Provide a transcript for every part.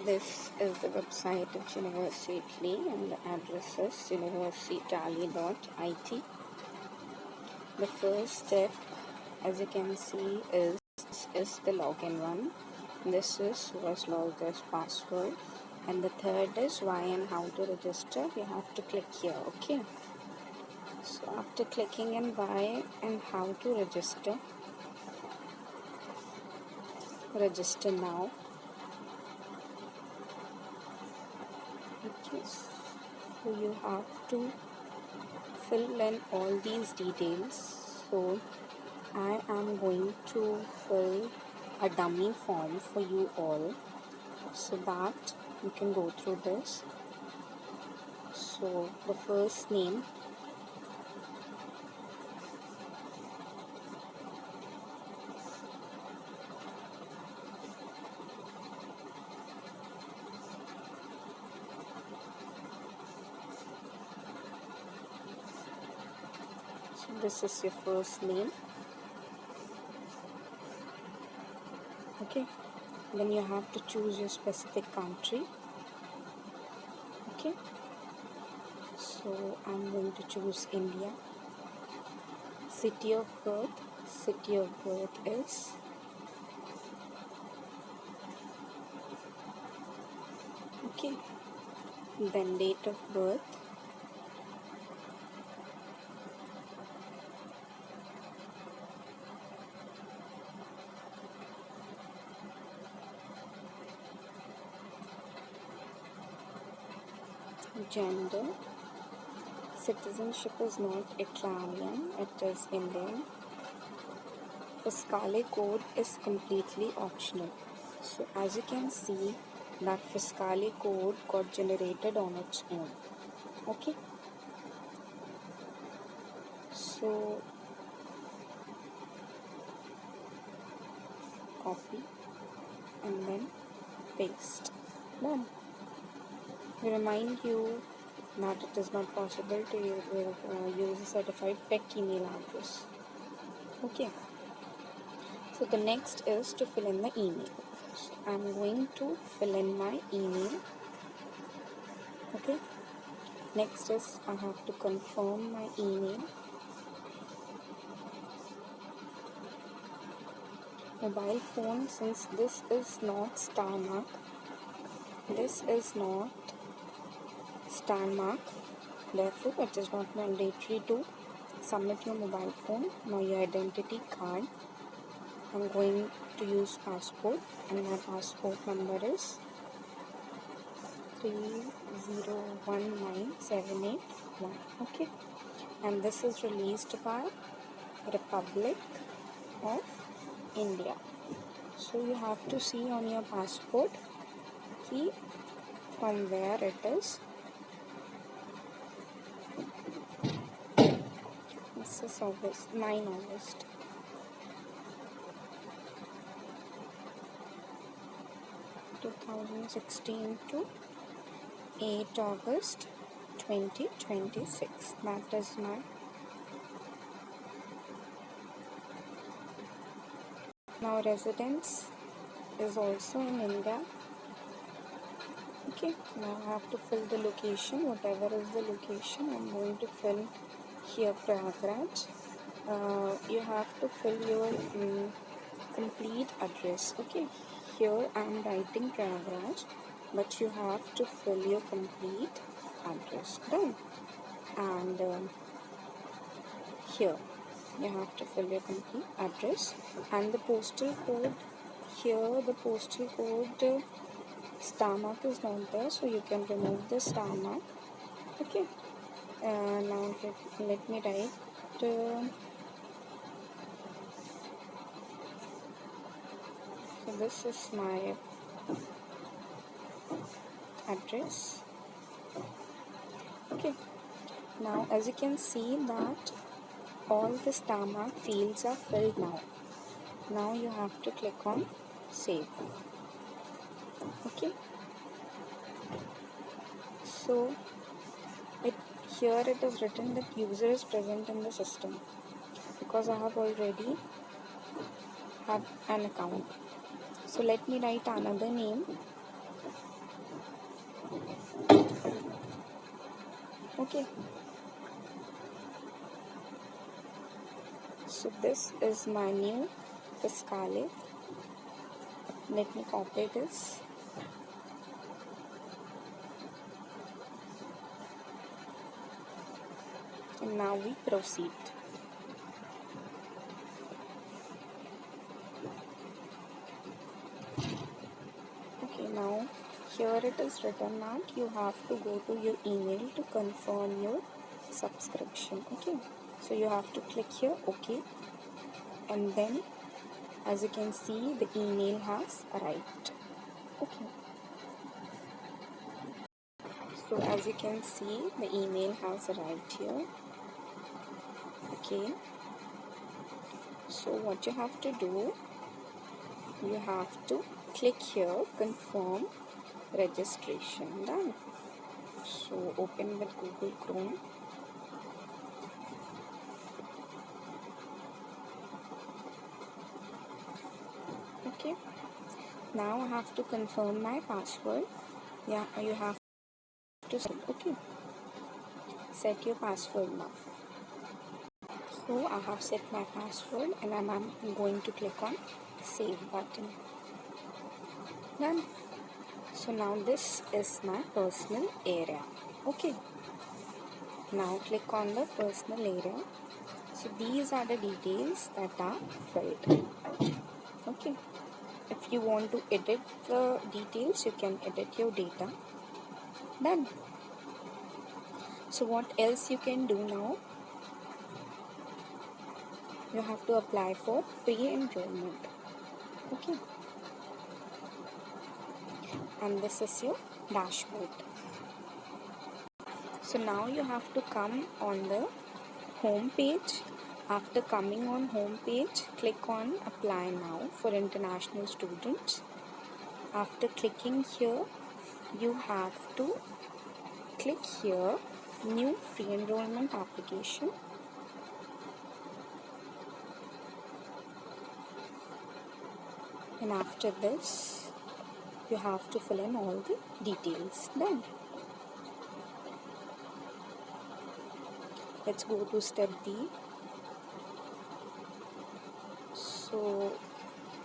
This is the website of Universitaly and the address is Universitaly.it. The first step, as you can see, is the login one. This is who has logged this password, and the third is why and how to register. You have to click here, okay? So after clicking in why and how to register now. Okay, so you have to fill in all these details. So I am going to fill a dummy form for you all so that you can go through this. So the first name, so this is your first name, okay? Then you have to choose your specific country, okay? So I'm going to choose India. City of birth is okay. Then date of birth, gender, citizenship is not Italian, it is Indian. Fiscale code is completely optional. So as you can see, that Fiscale code got generated on its own, okay? So copy and then paste. Done. We remind you that it is not possible to use a certified PEC email address, okay? So the next is to fill in the email. So I'm going to fill in my email, okay? Next is I have to confirm my email. Mobile phone, since this is not star mark, therefore it is not mandatory to submit your mobile phone nor your identity card. I'm going to use passport and my passport number is 3019781, okay? And this is released by Republic of India. So you have to see on your passport key from where it is. This is August, 9 August. to 8 August 2026. That is my now residence is also in India, okay? Now I have to fill the location, whatever is the location. I'm going to fill here Prayagraj. You have to fill your complete address, okay? Here I'm writing Prayagraj, but you have to fill your complete address. Done. And here you have to fill your complete address and the postal code. Here the postal code star mark is not there, so you can remove the star mark, okay? Now let me write so this is my address, okay? Now as you can see that all the star mark fields are filled now. Now you have to click on save, okay? So here it is written that user is present in the system because I have already had an account. So let me write another name Okay, so this is my new Fiscale. Let me copy this. And now we proceed. Okay, now here it is written out. You have to go to your email to confirm your subscription. Okay, so you have to click here, okay, and then as you can see, the email has arrived. Okay, so as you can see, the email has arrived here. Okay, so what you have to do, you have to click here, confirm registration. Done. So open with Google Chrome. Okay, now I have to confirm my password. Yeah, you have to set. Okay, set your password now. So I have set my password and I'm going to click on save button. Done. So now this is my personal area. Okay, now click on the personal area. So these are the details that are filled. Okay, if you want to edit the details, you can edit your data. Done. So what else you can do now? You have to apply for pre-enrollment. Okay, and this is your dashboard. So now you have to come on the home page. After coming on home page, click on apply now for international students. After clicking here, you have to click here new pre-enrollment application. And after this, you have to fill in all the details. Done. Let's go to step B. So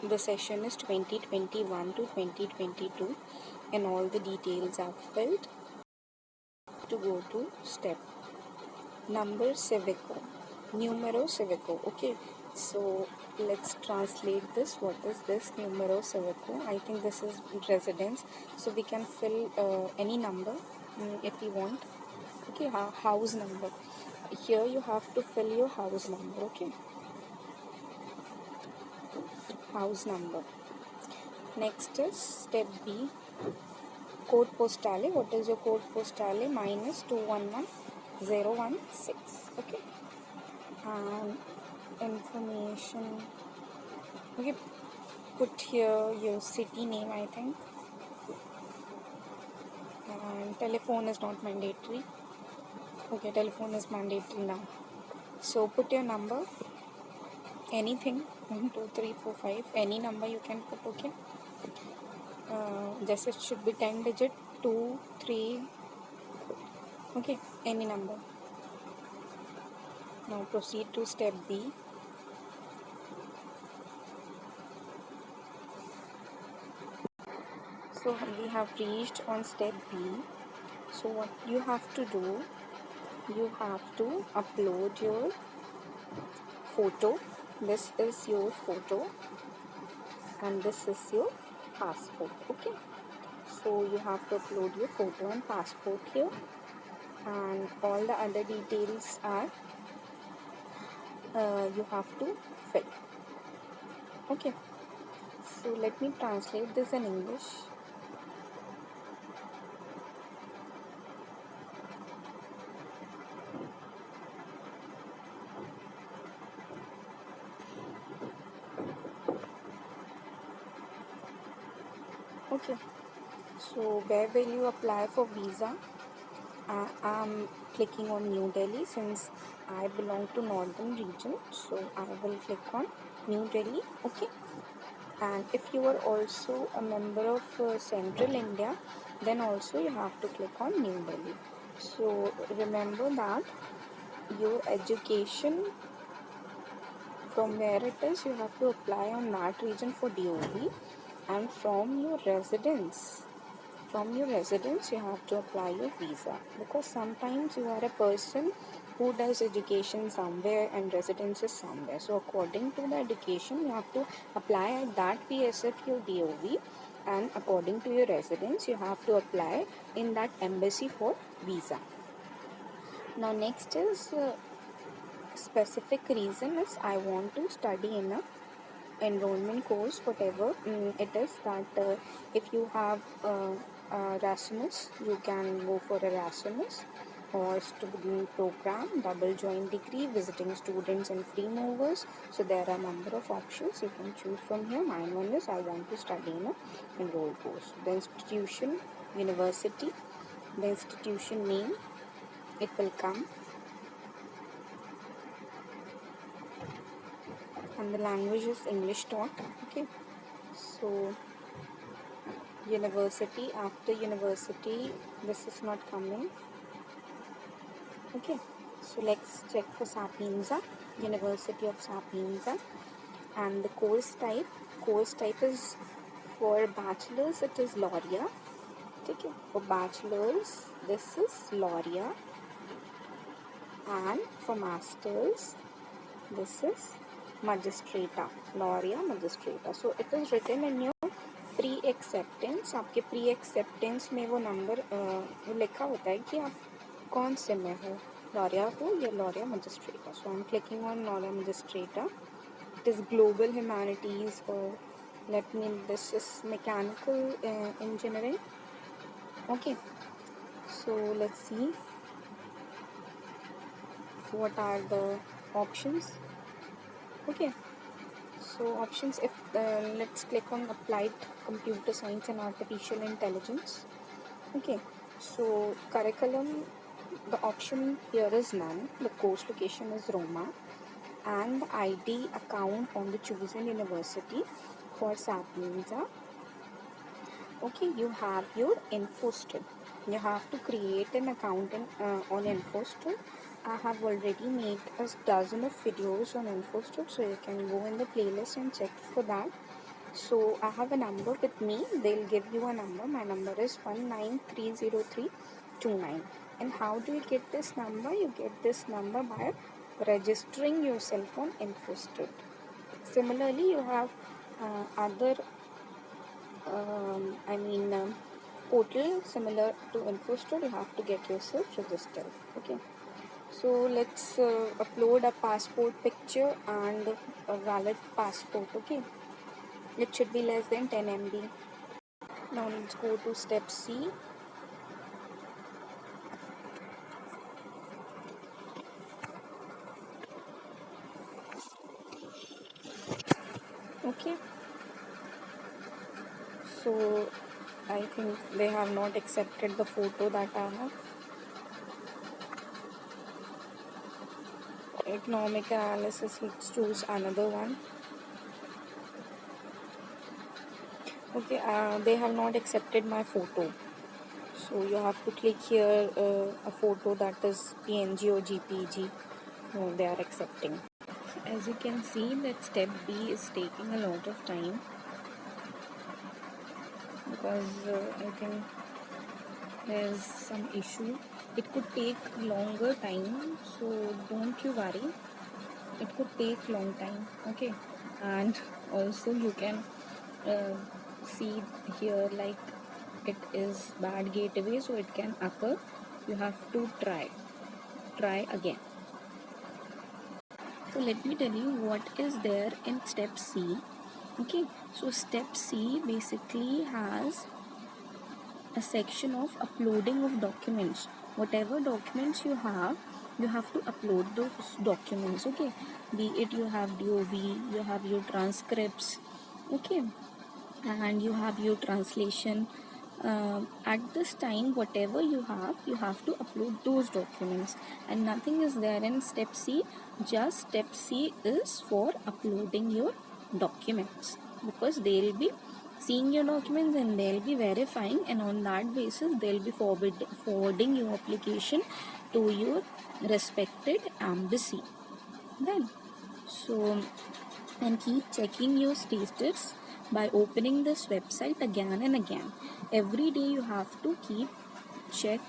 the session is 2021 to 2022 and all the details are filled. To go to step number civico, numero civico. Okay, so let's translate this. What is this numero civico? I think this is residence, so we can fill any number if you want. Okay, house number. Here you have to fill your house number. Okay, house number. Next is step B, code postale. What is your code postale? Minus 211016. Okay, and information. Okay, put here your city name, I think, and telephone is not mandatory. Okay, telephone is mandatory now. So put your number, anything, 1 2 3 4 5, any number you can put. Okay, just it should be 10 digit, 2 3. Okay, any number. Now proceed to step B. So we have reached on step B. So what you have to do, you have to upload your photo. This is your photo and this is your passport. Okay, so you have to upload your photo and passport here, and all the other details are you have to fill. Okay, so let me translate this in English. Okay, so where will you apply for visa? I'm clicking on New Delhi since I belong to northern region, so I will click on New Delhi. Okay, And if you are also a member of Central India, then also you have to click on New Delhi. So remember that your education, from where it is, you have to apply on that region for DOB, and from your residence you have to apply your visa, because sometimes you are a person who does education somewhere and residence is somewhere. So according to the education you have to apply at that PSF your DOB, and according to your residence you have to apply in that embassy for visa. Now next is specific reason is I want to study in a enrollment course, whatever it is, that if you have Erasmus, you can go for Erasmus or student program, double joint degree, visiting students and free movers. So there are a number of options you can choose from here. Mine one is I want to study in a enrolled course. The institution, university, the institution name, it will come, and the language is English taught. Okay, so university, after university this is not coming. Okay, so let's check for Sapienza, University of Sapienza. And the course type is, for bachelors it is Laurea. Okay, for bachelors this is Laurea, and for masters this is Magistrata, Laurea Magistrata. So it is written in your pre acceptance, आपके pre acceptance में वो number लिखा होता है कि आप कौन से में हो, लॉरिया हो या laurea magistrale. So I am clicking on laurea magistrale. It is global humanities, और let me, this is mechanical engineering. Okay, so let's see what are the options. Okay, so options, if let's click on applied computer science and artificial intelligence. Okay, so curriculum, the option here is none. The course location is Roma, and the ID account on the chosen university. For Sapienza, okay, you have your Infostud. You have to create an account on Infostud. I have already made a dozen of videos on Infostud, so you can go in the playlist and check for that. So I have a number with me. They'll give you a number. My number is 1930329. And how do you get this number? You get this number by registering yourself on Infostud. Similarly, you have other portal similar to Infostud. You have to get yourself registered. Okay, so let's upload a passport picture and a valid passport. Okay, it should be less than 10 MB. Now let's go to step C. Okay, so I think they have not accepted the photo that I have. Economic analysis, let's choose another one. Okay, they have not accepted my photo, so you have to click here a photo that is PNG or JPG. No, they are accepting. As you can see, that step B is taking a lot of time, because I think there's some issue. It could take longer time, so don't you worry. It could take long time. Okay, and also you can see here like it is bad gateway, so it can occur. You have to try again. So let me tell you what is there in step C. Okay, so step C basically has a section of uploading of documents. Whatever documents you have to upload those documents. Okay, be it you have DOV, you have your transcripts, okay, and you have your translation. At this time, whatever you have to upload those documents, and nothing is there in step C. Just step C is for uploading your documents. because they'll be seeing your documents and they'll be verifying, and on that basis they'll be forwarding your application to your respected embassy. Then, so, and keep checking your status by opening this website again and again. Every day you have to keep check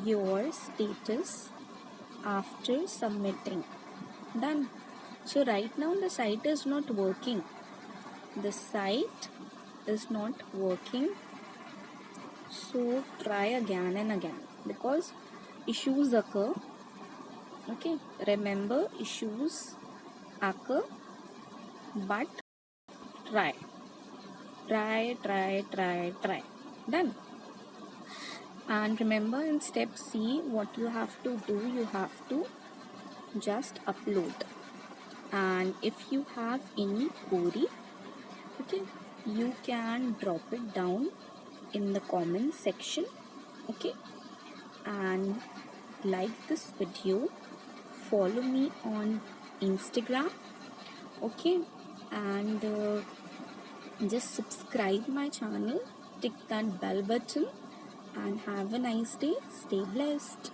your status after submitting. Done. So right now the site is not working. The site is not working. So try again and again, because issues occur. Okay, remember, issues occur, but try. Try. Done. And remember, in step C, what you have to do, you have to just upload. And if you have any query, okay, you can drop it down in the comment section. Okay, and like this video, follow me on Instagram. Okay, and just subscribe my channel, tick that bell button, and have a nice day. Stay blessed.